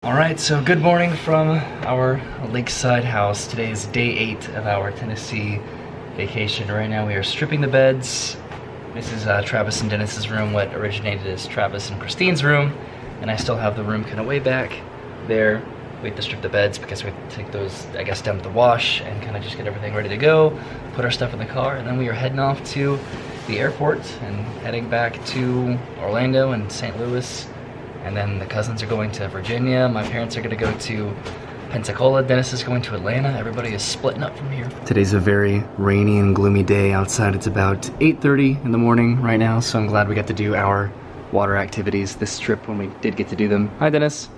Alright, so good morning from our lakeside house. Today is day 8 of our Tennessee vacation. Right now we are stripping the beds. This is Travis and Dennis's room, what originated as Travis and Christine's room. And I still have the room kind of way back there. We have to strip the beds because we have to take those, I guess, down to the wash and kind of just get everything ready to go, put our stuff in the car, and then we are heading off to the airport and heading back to Orlando and St. Louis. And then the cousins are going to Virginia. My parents are gonna go to Pensacola. Dennis is going to Atlanta. Everybody is splitting up from here. Today's a very rainy and gloomy day outside. It's about 8:30 in the morning right now, so I'm glad we got to do our water activities this trip when we did get to do them. Hi, Dennis.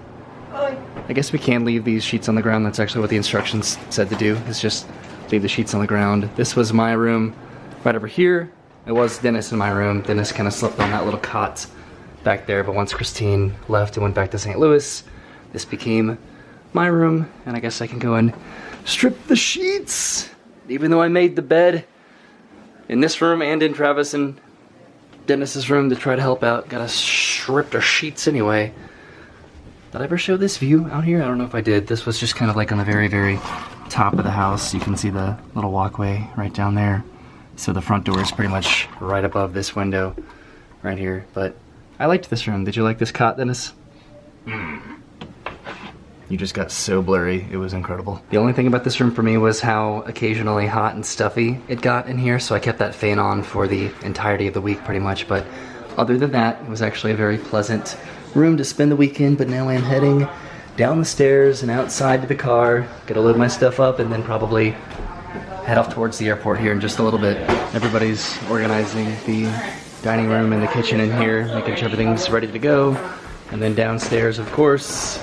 Hi. I guess we can leave these sheets on the ground. That's actually what the instructions said to do, is just leave the sheets on the ground. This was my room right over here. It was Dennis in my room. Dennis kind of slept on that little cot back there, but once Christine left and went back to St. Louis, this became my room, and I guess I can go and strip the sheets. Even though I made the bed in this room and in Travis and Dennis's room to try to help out, gotta strip their sheets anyway. Did I ever show this view out here? I don't know if I did. This was just kind of like on the very, very top of the house. You can see the little walkway right down there. So the front door is pretty much right above this window right here, but I liked this room. Did you like this cot, Dennis? You just got so blurry. It was incredible. The only thing about this room for me was how occasionally hot and stuffy it got in here, so I kept that fan on for the entirety of the week pretty much, but other than that, it was actually a very pleasant room to spend the weekend. But now I'm heading down the stairs and outside to the car. Gotta load my stuff up and then probably head off towards the airport here in just a little bit. Everybody's organizing the dining room and the kitchen in here, making sure everything's ready to go. And then downstairs, of course,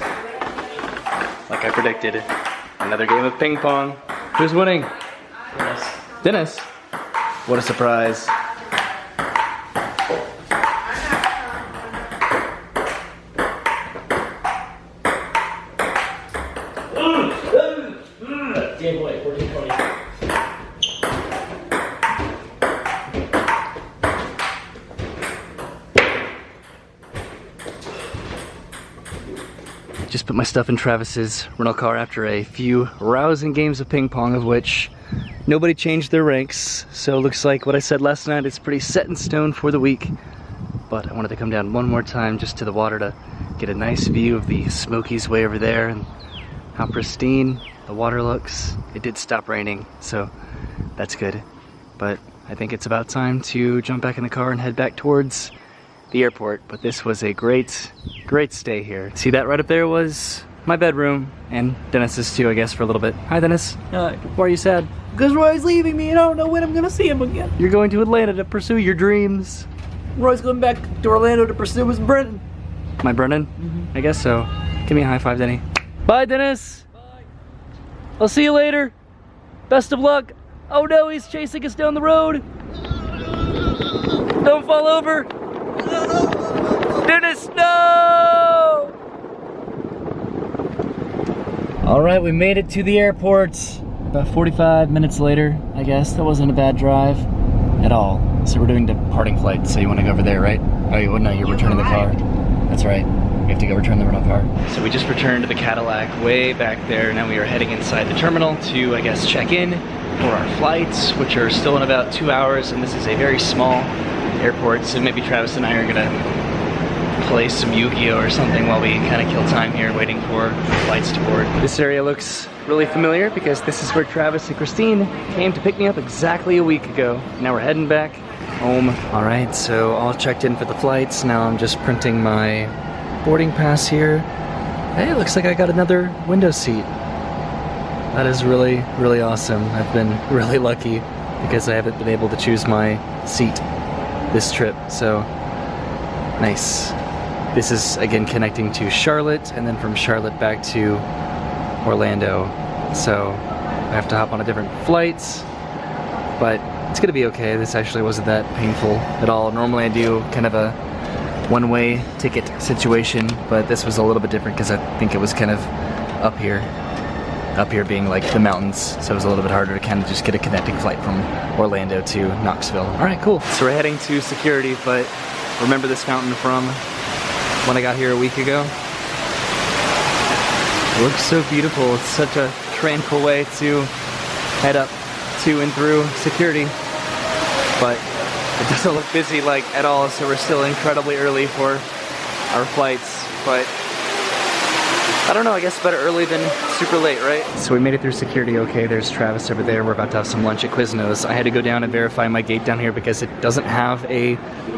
like I predicted, another game of ping pong. Who's winning? Dennis. Dennis. What a surprise. Game away, 14-20. Just put my stuff in Travis's rental car after a few rousing games of ping pong, of which nobody changed their ranks. So it looks like what I said last night is pretty set in stone for the week. But I wanted to come down one more time just to the water to get a nice view of the Smokies way over there and how pristine the water looks. It did stop raining, so that's good. But I think it's about time to jump back in the car and head back towards the airport. But this was a great stay here. See, that right up there was my bedroom, and Dennis's too, I guess, for a little bit. Hi, Dennis. Hi. Why are you sad? Because Roy's leaving me and I don't know when I'm gonna see him again. You're going to Atlanta to pursue your dreams. Roy's going back to Orlando to pursue his Brennan. My Brennan? I guess so. Give me a high five, Denny. Bye, Dennis. Bye. I'll see you later. Best of luck. Oh no, he's chasing us down the road. Don't fall over. Dennis, no! All right, we made it to the airport. About 45 minutes later, I guess. That wasn't a bad drive at all. So we're doing departing flight, so you want to go over there, right? Oh, no, you're returning the car. That's right. We have to go return the rental car. So we just returned to the Cadillac way back there. Now we are heading inside the terminal to, I guess, check in for our flights, which are still in about 2 hours. And this is a very small airport, so maybe Travis and I are gonna play some Yu-Gi-Oh or something while we kind of kill time here waiting for flights to board. This area looks really familiar because this is where Travis and Christine came to pick me up exactly a week ago. Now we're heading back home. All right, so all checked in for the flights. Now I'm just printing my boarding pass here. Hey, it looks like I got another window seat. That is really, really awesome. I've been really lucky because I haven't been able to choose my seat this trip, so nice. This is again connecting to Charlotte and then from Charlotte back to Orlando. So I have to hop on a different flight, but it's gonna be okay. This actually wasn't that painful at all. Normally I do kind of a one-way ticket situation, but this was a little bit different because I think it was kind of up here being like the mountains, so it was a little bit harder to kind of just get a connecting flight from Orlando to Knoxville. All right, cool. So we're heading to security, but remember this mountain from when I got here a week ago? It looks so beautiful. It's such a tranquil way to head up to and through security, but it doesn't look busy like at all, so we're still incredibly early for our flights, but I don't know, I guess better early than super late, right? So we made it through security okay. There's Travis over there. We're about to have some lunch at Quiznos. I had to go down and verify my gate down here because it doesn't have a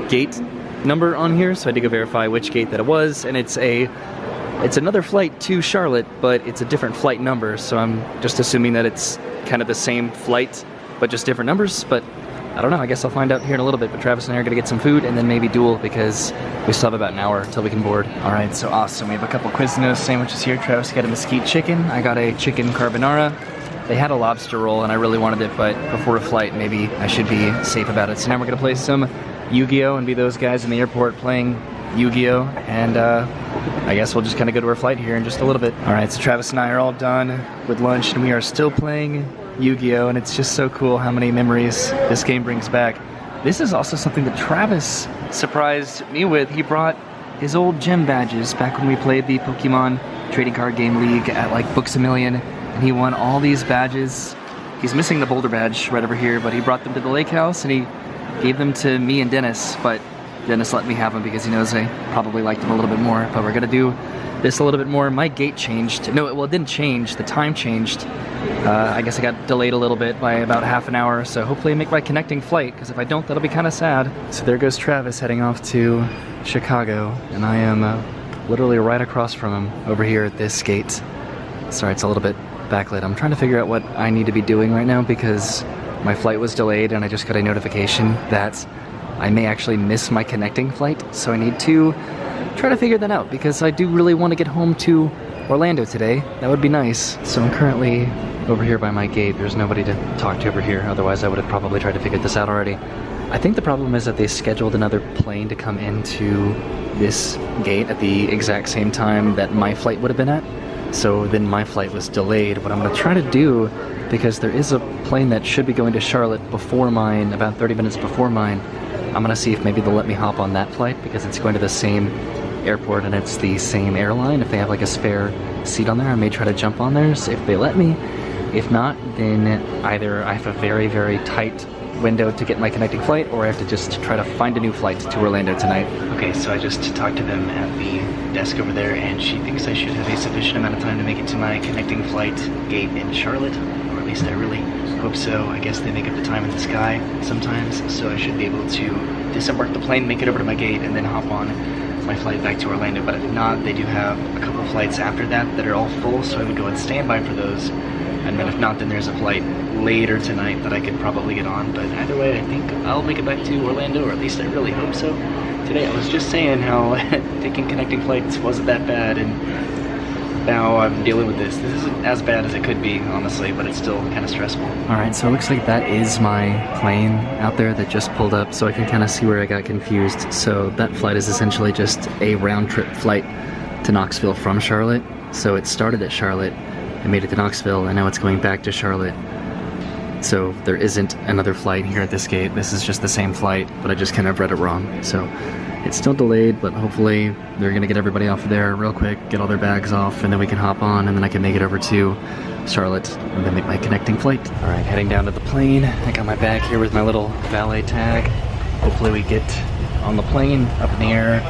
gate number on here, so I had to go verify which gate that it was, and it's another flight to Charlotte, but it's a different flight number, so I'm just assuming that it's kind of the same flight, but just different numbers, but I don't know, I guess I'll find out here in a little bit, but Travis and I are gonna get some food and then maybe duel because we still have about an hour until we can board. All right, so awesome. We have a couple Quiznos sandwiches here. Travis got a mesquite chicken. I got a chicken carbonara. They had a lobster roll and I really wanted it, but before a flight, maybe I should be safe about it. So now we're gonna play some Yu-Gi-Oh! And be those guys in the airport playing Yu-Gi-Oh! And I guess we'll just kind of go to our flight here in just a little bit. All right, so Travis and I are all done with lunch and we are still playing Yu-Gi-Oh! And it's just so cool how many memories this game brings back. This is also something that Travis surprised me with. He brought his old gem badges back when we played the Pokemon Trading Card Game League at like Books A Million, and he won all these badges. He's missing the Boulder badge right over here, but he brought them to the lake house and he gave them to me and Dennis, but Dennis let me have them because he knows I probably liked them a little bit more. But we're gonna do this a little bit more. My gate changed. No, well, it didn't change. The time changed. I guess I got delayed a little bit by about half an hour, so hopefully I make my connecting flight, because if I don't, that'll be kind of sad. So there goes Travis heading off to Chicago, and I am literally right across from him over here at this gate. Sorry, it's a little bit backlit. I'm trying to figure out what I need to be doing right now because my flight was delayed and I just got a notification that I may actually miss my connecting flight, so I need to try to figure that out because I do really want to get home to Orlando today. That would be nice. So I'm currently over here by my gate. There's nobody to talk to over here, otherwise I would have probably tried to figure this out already. I think the problem is that they scheduled another plane to come into this gate at the exact same time that my flight would have been at. So then my flight was delayed. What I'm going to try to do, because there is a plane that should be going to Charlotte before mine, about 30 minutes before mine, I'm gonna see if maybe they'll let me hop on that flight because it's going to the same airport and it's the same airline. If they have like a spare seat on there, I may try to jump on theirs if they let me. If not, then either I have a very, very tight window to get my connecting flight, or I have to just try to find a new flight to Orlando tonight. Okay, so I just talked to them at the desk over there and she thinks I should have a sufficient amount of time to make it to my connecting flight gate in Charlotte, or at least I really hope so. I guess they make up the time in the sky sometimes, so I should be able to disembark the plane, make it over to my gate, and then hop on my flight back to Orlando. But if not, they do have a couple flights after that are all full, so I would go on standby for those. And then if not, then there's a flight later tonight that I could probably get on. But either way, I think I'll make it back to Orlando, or at least I really hope so. Today I was just saying how taking connecting flights wasn't that bad, and now I'm dealing with this. This isn't as bad as it could be, honestly, but it's still kind of stressful. Alright, so it looks like that is my plane out there that just pulled up, so I can kind of see where I got confused. So that flight is essentially just a round-trip flight to Knoxville from Charlotte. So it started at Charlotte, it made it to Knoxville, and now it's going back to Charlotte. So there isn't another flight here at this gate. This is just the same flight, but I just kind of read it wrong. So it's still delayed, but hopefully they're gonna get everybody off there real quick, get all their bags off, and then we can hop on, and then I can make it over to Charlotte and then make my connecting flight. All right, heading down to the plane. I got my bag here with my little valet tag. Hopefully we get on the plane, up in the air,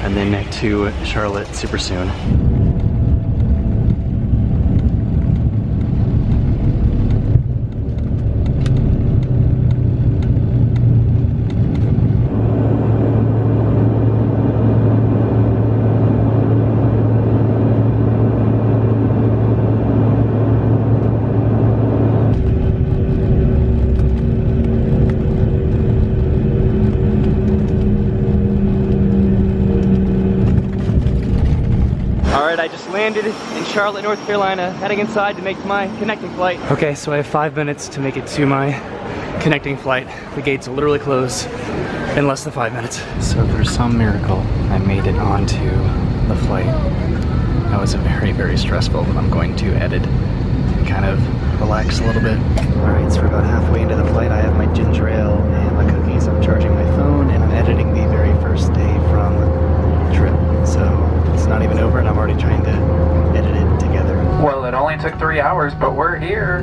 and then to Charlotte super soon. I just landed in Charlotte, North Carolina, heading inside to make my connecting flight. Okay, so I have 5 minutes to make it to my connecting flight. The gates will literally close in less than 5 minutes. So for some miracle, I made it onto the flight. That was very, very stressful, but I'm going to edit and kind of relax a little bit. All right, so we're about halfway into the flight. I have my ginger ale and my cookies. I'm charging my phone, and I'm editing the very first day from the trip. So it's not even over and I'm already trying to edit it together. took 3 hours, but we're here.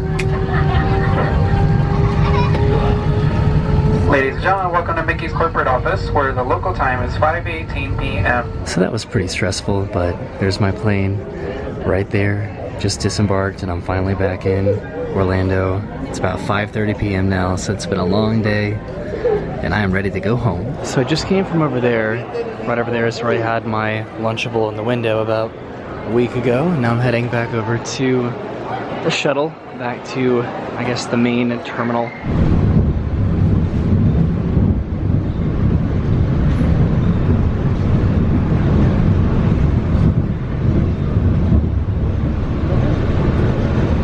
Ladies and gentlemen, welcome to Mickey's corporate office, where the local time is 5:18 p.m. So that was pretty stressful, but there's my plane right there. Just disembarked and I'm finally back in Orlando. It's about 5:30 p.m. now, so it's been a long day and I am ready to go home. So I just came from over there. Right over there is where I had my Lunchable in the window about a week ago. And now I'm heading back over to the shuttle, back to, I guess, the main terminal.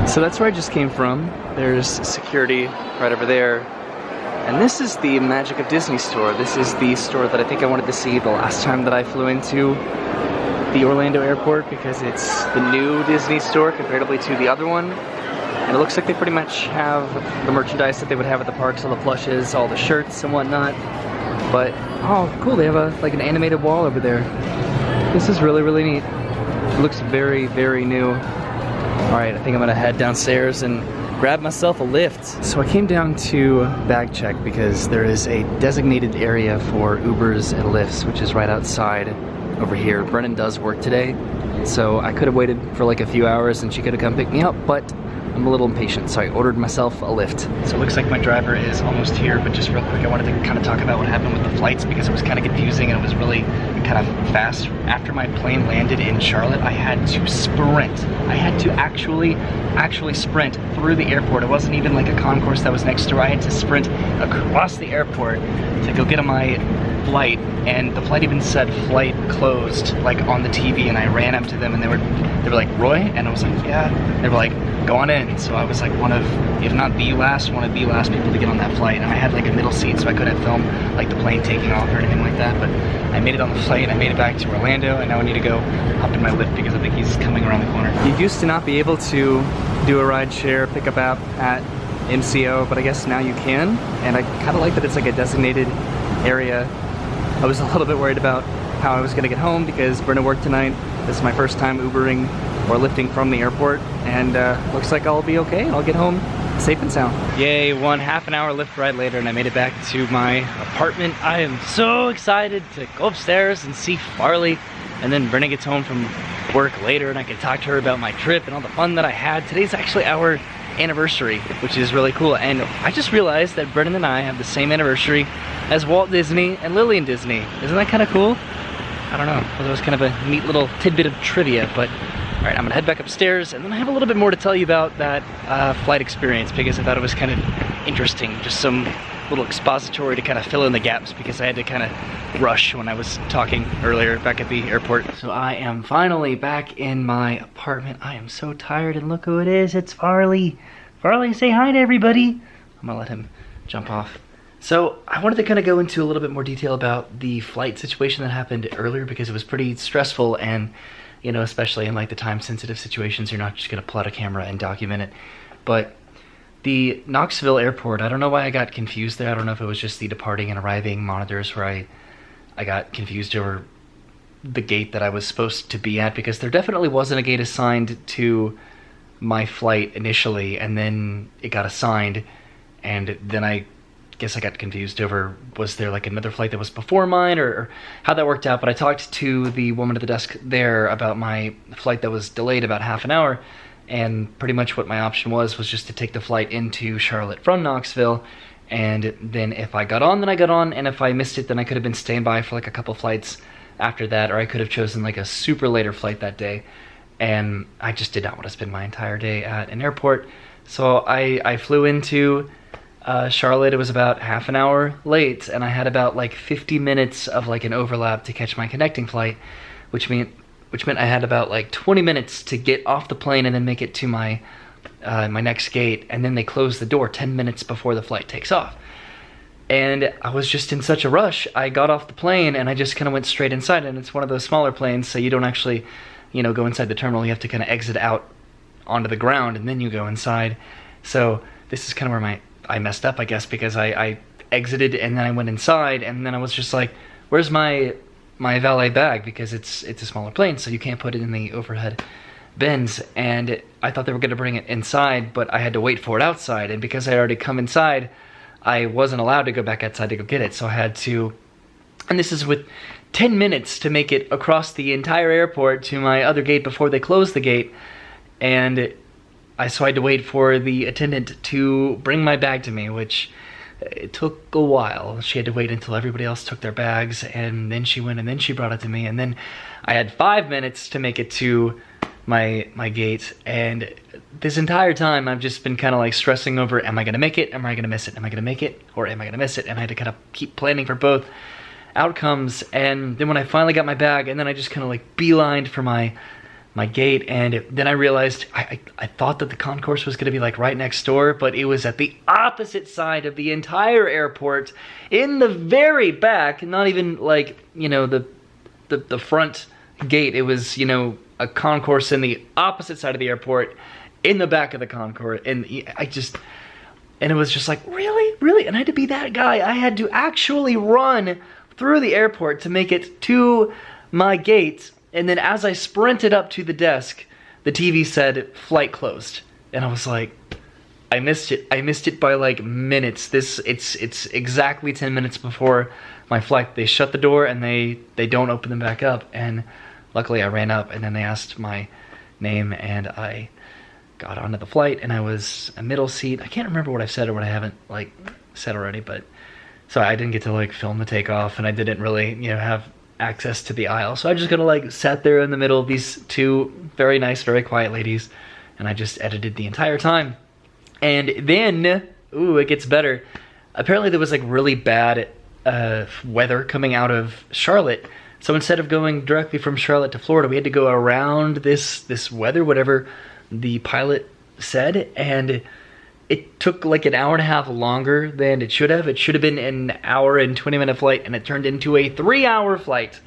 So that's where I just came from. There's security right over there. And this is the Magic of Disney store. This is the store that I think I wanted to see the last time that I flew into the Orlando airport, because it's the new Disney store comparatively to the other one. And it looks like they pretty much have the merchandise that they would have at the parks, all the plushes, all the shirts and whatnot. But, oh cool, they have like an animated wall over there. This is really, really neat. It looks very, very new. Alright, I think I'm gonna head downstairs and grab myself a lift. So I came down to bag check because there is a designated area for Ubers and Lyfts, which is right outside over here. Brennan does work today, so I could have waited for like a few hours and she could have come pick me up, but I'm a little impatient, so I ordered myself a lift. So it looks like my driver is almost here, but just real quick, I wanted to kind of talk about what happened with the flights because it was kind of confusing and it was really kind of fast. After my plane landed in Charlotte, I had to sprint. I had to actually sprint through the airport. It wasn't even like a concourse that was next door. I had to sprint across the airport to go get on my flight, and the flight even said flight closed like on the TV, and I ran up to them and they were like, Roy? And I was like, yeah. They were like, go on in. So I was like one of, if not the last, one of the last people to get on that flight, and I had like a middle seat so I couldn't film like the plane taking off or anything like that, but I made it on the flight, I made it back to Orlando, and now I need to go hop in my Lyft because I think he's coming around the corner. You used to not be able to do a ride share pickup app at MCO, but I guess now you can, and I kind of like that it's like a designated area. I was a little bit worried about how I was going to get home because Brenna worked tonight. This is my first time Ubering or lifting from the airport, and looks like I'll be okay. I'll get home safe and sound. Yay, one half an hour Lyft ride later and I made it back to my apartment. I am so excited to go upstairs and see Farley, and then Brenna gets home from work later and I can talk to her about my trip and all the fun that I had. Today's actually our anniversary, which is really cool, and I just realized that Brennan and I have the same anniversary as Walt Disney and Lillian Disney. Isn't that kind of cool? I don't know, that was kind of a neat little tidbit of trivia, but alright, I'm gonna head back upstairs and then I have a little bit more to tell you about that flight experience because I thought it was kind of interesting, just some little expository to kind of fill in the gaps because I had to kind of rush when I was talking earlier back at the airport. So I am finally back in my apartment. I am so tired, and look who it is, it's Farley. Farley, say hi to everybody. I'm gonna let him jump off. So I wanted to kind of go into a little bit more detail about the flight situation that happened earlier because it was pretty stressful, and you know, especially in like the time sensitive situations, you're not just gonna pull out a camera and document it. But the Knoxville airport, I don't know why I got confused there. I don't know if it was just the departing and arriving monitors where I got confused over the gate that I was supposed to be at, because there definitely wasn't a gate assigned to my flight initially, and then it got assigned, and then I guess I got confused over, was there like another flight that was before mine, or how that worked out. But I talked to the woman at the desk there about my flight that was delayed about half an hour, and pretty much what my option was just to take the flight into Charlotte from Knoxville, and then if I got on, then I got on, and if I missed it, then I could have been staying by for like a couple flights after that, or I could have chosen like a super later flight that day. And I just did not want to spend my entire day at an airport, so I flew into Charlotte. It was about half an hour late, and I had about like 50 minutes of like an overlap to catch my connecting flight, which meant I had about like 20 minutes to get off the plane and then make it to my my next gate, and then they close the door 10 minutes before the flight takes off. And I was just in such a rush, I got off the plane and I just kind of went straight inside, and it's one of those smaller planes, so you don't actually, you know, go inside the terminal. You have to kind of exit out onto the ground and then you go inside. So this is kind of where I messed up, I guess, because I exited and then I went inside, and then I was just like, where's my valet bag, because it's a smaller plane, so you can't put it in the overhead bins, and I thought they were gonna bring it inside, but I had to wait for it outside, and because I had already come inside, I wasn't allowed to go back outside to go get it, so I had to, and this is with 10 minutes to make it across the entire airport to my other gate before they closed the gate, and so I had to wait for the attendant to bring my bag to me, which it took a while. She had to wait until everybody else took their bags, and then she went and then she brought it to me, and then I had 5 minutes to make it to my gate, and this entire time I've just been kind of like stressing over, am I gonna make it? Am I gonna miss it? Am I gonna make it? Or am I gonna miss it? And I had to kind of keep planning for both outcomes. And then when I finally got my bag, and then I just kind of like beelined for my gate, and then I realized I thought that the concourse was gonna be like right next door, but it was at the opposite side of the entire airport, in the very back, not even like, you know, the front gate. It was, you know, a concourse in the opposite side of the airport, in the back of the concourse, and and it was just like, really? And I had to be that guy. I had to actually run through the airport to make it to my gate, and then as I sprinted up to the desk, the TV said, flight closed, and I was like, I missed it by like minutes. It's exactly 10 minutes before my flight. They shut the door, and they don't open them back up, and luckily I ran up, and then they asked my name, and I got onto the flight, and I was a middle seat. I can't remember what I've said or what I haven't like said already, but so I didn't get to like film the takeoff, and I didn't really, you know, have access to the aisle. So I just kind of like sat there in the middle of these two very nice, very quiet ladies, and I just edited the entire time. And then, ooh, it gets better. Apparently there was like really bad weather coming out of Charlotte. So instead of going directly from Charlotte to Florida, we had to go around this weather, whatever the pilot said, and it took like an hour and a half longer than it should have. It should have been an hour and 20-minute flight, and it turned into a 3-hour flight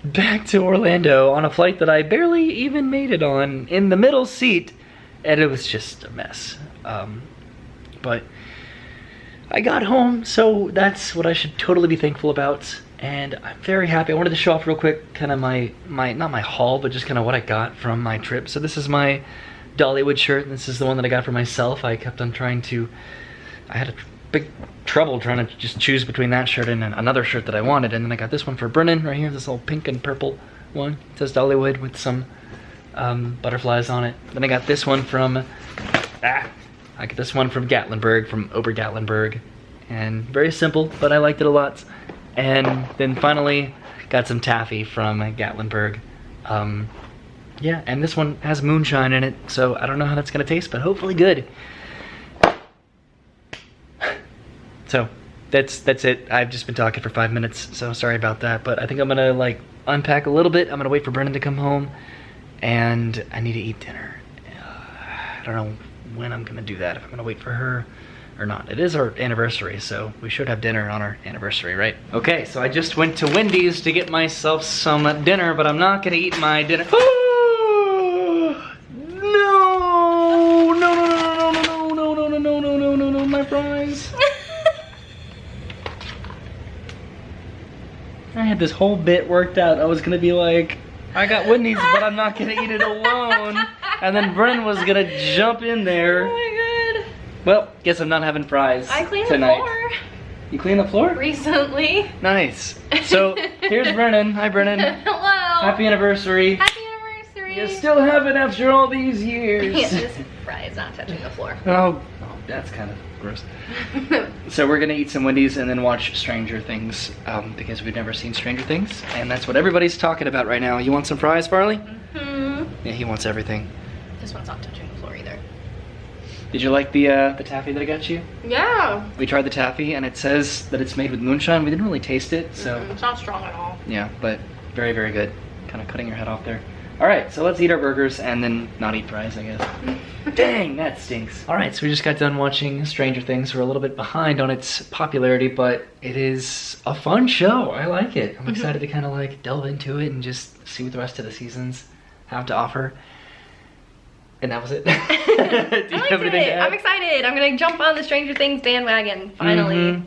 back to Orlando on a flight that I barely even made it on, in the middle seat, and it was just a mess. But I got home, so that's what I should totally be thankful about. And I'm very happy. I wanted to show off real quick kind of my not my haul, but just kind of what I got from my trip. So this is my Dollywood shirt, and this is the one that I got for myself. I kept on trying to, I had a big trouble trying to just choose between that shirt and another shirt that I wanted, and then I got this one for Brennan right here, this little pink and purple one. It says Dollywood with some butterflies on it. Then I got this one from, I got this one from Gatlinburg, from Ober Gatlinburg, and very simple, but I liked it a lot. And then finally got some taffy from Gatlinburg. Yeah, and this one has moonshine in it, so I don't know how that's gonna taste, but hopefully good. So that's it. I've just been talking for 5 minutes, so sorry about that, but I think I'm gonna like unpack a little bit. I'm gonna wait for Brennan to come home, and I need to eat dinner. I don't know when I'm gonna do that, if I'm gonna wait for her or not. It is our anniversary, so we should have dinner on our anniversary, right? Okay, so I just went to Wendy's to get myself some dinner, but I'm not gonna eat my dinner. No, my fries. I had this whole bit worked out. I was gonna be like, I got Wendy's, but I'm not gonna eat it alone. And then Brennan was gonna jump in there. Oh my god. Well, guess I'm not having fries I cleaned tonight. the floor. You cleaned the floor? Recently. Nice. So, here's Brennan. Hi, Brennan. Hello. Happy anniversary. Happy anniversary. You still have it after all these years. Yeah, this fry is not touching the floor. Oh, that's kind of gross. So we're gonna eat some Wendy's and then watch Stranger Things, because we've never seen Stranger Things, and that's what everybody's talking about right now. You want some fries, Farley? Mm-hmm. Yeah, he wants everything. This one's not touching the floor either. Did you like the taffy that I got you? Yeah. We tried the taffy, and it says that it's made with moonshine. We didn't really taste it, so. It's not strong at all. Yeah, but very, very good. Kind of cutting your head off there. All right, so let's eat our burgers and then not eat fries, I guess. Dang, that stinks. All right, so we just got done watching Stranger Things. We're a little bit behind on its popularity, but it is a fun show. I like it. I'm excited to kind of like delve into it and just see what the rest of the seasons have to offer. And that was it. Do you have anything to add? I'm excited. I'm gonna jump on the Stranger Things bandwagon finally.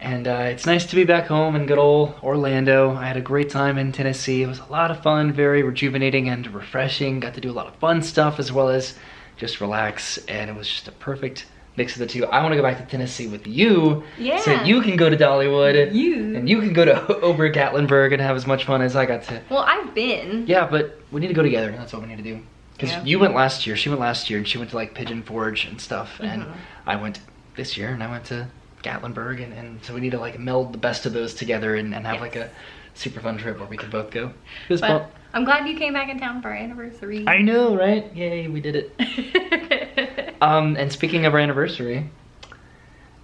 And it's nice to be back home in good old Orlando. I had a great time in Tennessee. It was a lot of fun, very rejuvenating and refreshing. Got to do a lot of fun stuff as well as just relax. And it was just a perfect mix of the two. I want to go back to Tennessee with you. Yeah. So that you can go to Dollywood. And you can go to Ober-Gatlinburg and have as much fun as I got to. Well, I've been. Yeah, but we need to go together. That's what we need to do. Because Yeah. you went last year, she went last year, and she went to like Pigeon Forge and stuff. And I went this year, and I went to Gatlinburg, and so we need to like meld the best of those together and have like a super fun trip where we can both go. It was fun. But I'm glad you came back in town for our anniversary. I know, right? Yay, we did it. And speaking of our anniversary,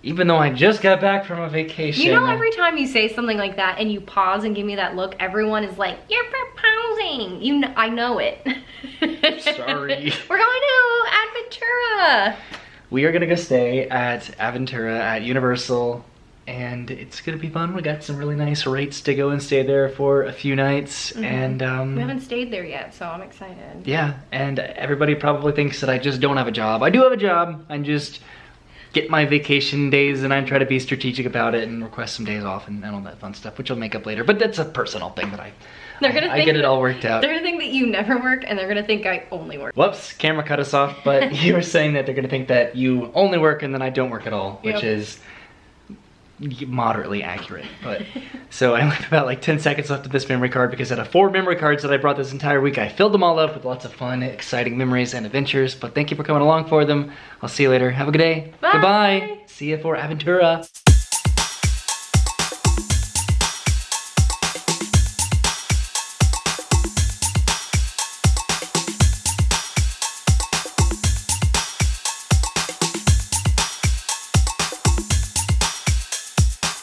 even though I just got back from a vacation. You know, every time you say something like that and you pause and give me that look, everyone is like, "You're proposing." You know, I know it. Sorry. We're going to Aventura. We are gonna go stay at Aventura at Universal, and it's gonna be fun. We got some really nice rates to go and stay there for a few nights, and We haven't stayed there yet, so I'm excited. yeah, and everybody probably thinks that I just don't have a job. I do have a job. I just get my vacation days and I try to be strategic about it and request some days off and all that fun stuff, which I'll make up later. But that's a personal thing that I get it all worked out. They're gonna think that you never work, and they're gonna think I only work. Whoops, camera cut us off, but you were saying that they're gonna think that you only work and then I don't work at all, which is moderately accurate. But so I only have about like 10 seconds left of this memory card because out of 4 memory cards that I brought this entire week, I filled them all up with lots of fun, exciting memories and adventures. But thank you for coming along for them. I'll see you later. Have a good day. Bye. Goodbye. See you for Aventura.